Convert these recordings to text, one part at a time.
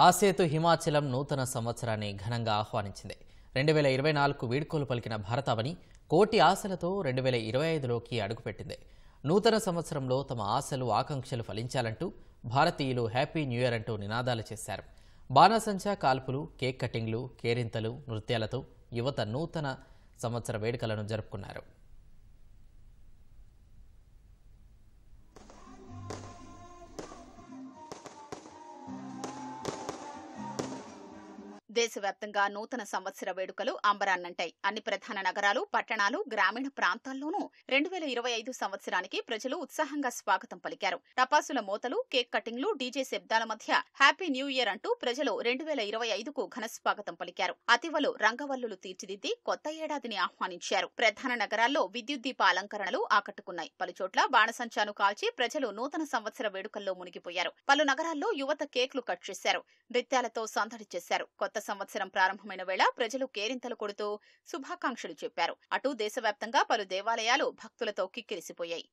ఆసేతు హిమాచలం నూతన సంవత్సరాన్ని ఘనంగా ఆహ్వానించింది. 2024 వీడ్కోలు పలికిన భారతావని కోటి ఆశలతో 2025లోకి అడుగుపెట్టింది. నూతన సంవత్సరంలో తమ ఆశలు ఆకాంక్షలు ఫలించాలంటూ భారతీయులు హ్యాపీ న్యూ ఇయర్ అంటూ నినాదాలు చేశారు. బాణాసంచా కాల్పులు, కేక్ కటింగ్లు, కేరింతలు, నృత్యాలతో యువత నూతన సంవత్సర వేడుకలను జరుపుకున్నారు. దేశవ్యాప్తంగా నూతన సంవత్సర వేడుకలు అంబరాన్నంటాయి. అన్ని ప్రధాన నగరాలు, పట్టణాలు, గ్రామీణ ప్రాంతాల్లోనూ 2025 సంవత్సరానికి ప్రజలు ఉత్సాహంగా స్వాగతం పలికారు. టపాసుల మోతలు, కేక్ కటింగ్లు, డీజే శబ్దాల మధ్య హ్యాపీ న్యూ ఇయర్ అంటూ ప్రజలు 2025కు ఘన స్వాగతం పలికారు. అతివలు, రంగవల్లులు తీర్చిదిద్ది కొత్త ఏడాదిని ఆహ్వానించారు. ప్రధాన నగరాల్లో విద్యుత్ దీప అలంకరణలు ఆకట్టుకున్నాయి. పలుచోట్ల బాణసంచాను కాల్చి ప్రజలు నూతన సంవత్సర వేడుకల్లో మునిగిపోయారు. పలు నగరాల్లో యువత కేక్లు కట్ చేశారు. నృత్యాలతో సందడి చేశారు. కొత్త సంవత్సరం ప్రారంభమైన వేళ ప్రజలు కేరింతలు కొడుతూ శుభాకాంక్షలు చెప్పారు. అటు దేశవ్యాప్తంగా పలు దేవాలయాలు భక్తులతో కిక్కిరిసిపోయాయి.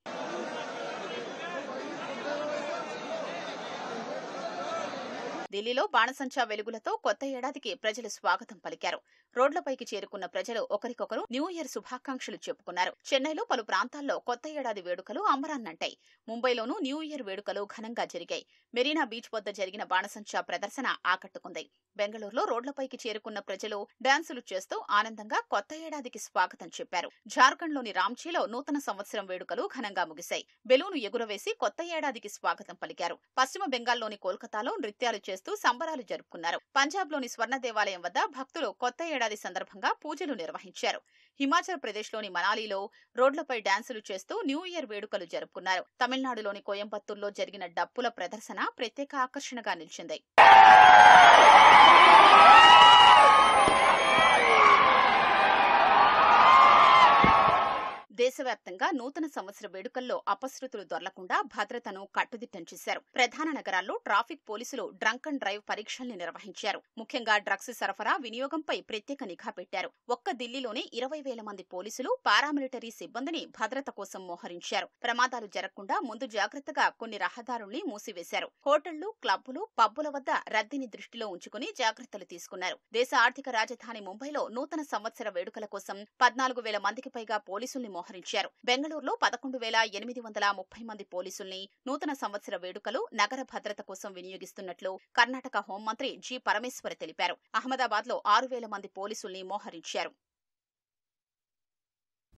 ఢిల్లీలో బాణసంచా వెలుగులతో కొత్త ఏడాదికి ప్రజలు స్వాగతం పలికారు. రోడ్లపైకి చేరుకున్న ప్రజలు ఒకరికొకరు న్యూ ఇయర్ శుభాకాంక్షలు చెప్పుకున్నారు. చెన్నైలో పలు ప్రాంతాల్లో కొత్త ఏడాది వేడుకలు అంబరాన్నంటాయి. ముంబైలోనూ న్యూ ఇయర్ వేడుకలు ఘనంగా జరిగాయి. మెరీనా బీచ్ వద్ద జరిగిన బాణసంచా ప్రదర్శన ఆకట్టుకుంది. బెంగళూరులో రోడ్లపైకి చేరుకున్న ప్రజలు డాన్సులు చేస్తూ ఆనందంగా కొత్త ఏడాదికి స్వాగతం చెప్పారు. జార్ఖండ్లోని రాంచీలో నూతన సంవత్సరం వేడుకలు ఘనంగా ముగిశాయి. బెలూను ఎగురవేసి కొత్త ఏడాదికి స్వాగతం పలికారు. పశ్చిమ బెంగాల్లోని కోల్కతాలో నృత్యాలు చేస్తూ సంబరాలు జరుపుకున్నారు. పంజాబ్లోని స్వర్ణ దేవాలయం వద్ద భక్తులు కొత్త ఏడాది సందర్భంగా పూజలు నిర్వహించారు. హిమాచల్ ప్రదేశ్లోని మనాలిలో రోడ్లపై డాన్సులు చేస్తూ న్యూ ఇయర్ వేడుకలు జరుపుకున్నారు. తమిళనాడులోని కోయంబత్తూర్లో జరిగిన డప్పుల ప్రదర్శన ప్రత్యేక ఆకర్షణగా నిలిచింది. దేశవ్యాప్తంగా నూతన సంవత్సర వేడుకల్లో అపశృతులు దొర్లకుండా భద్రతను కట్టుదిట్టం చేశారు. ప్రధాన నగరాల్లో ట్రాఫిక్ పోలీసులు డ్రంక్ అండ్ డ్రైవ్ పరీక్షల్ని నిర్వహించారు. ముఖ్యంగా డ్రగ్స్ సరఫరా, వినియోగంపై ప్రత్యేక నిఘా పెట్టారు. ఒక్క ఢిల్లీలోనే 20,000 మంది పోలీసులు, పారామిలిటరీ సిబ్బందిని భద్రత కోసం మోహరించారు. ప్రమాదాలు జరగకుండా ముందు జాగ్రత్తగా కొన్ని రహదారుల్ని మూసివేశారు. హోటళ్లు, క్లబ్బులు, పబ్బుల వద్ద రద్దీని దృష్టిలో ఉంచుకుని జాగ్రత్తలు తీసుకున్నారు. దేశ ఆర్థిక రాజధాని ముంబైలో నూతన సంవత్సర వేడుకల కోసం 14,000 మందికి పైగా పోలీసుల్ని మోహరించారు. బెంగళూరులో 11,830 మంది పోలీసుల్ని నూతన సంవత్సర వేడుకలు, నగర భద్రత కోసం వినియోగిస్తున్నట్లు కర్ణాటక హోంమంత్రి జి. పరమేశ్వర్ తెలిపారు. అహ్మదాబాద్లో 6,000 మంది పోలీసుల్ని మోహరించారు.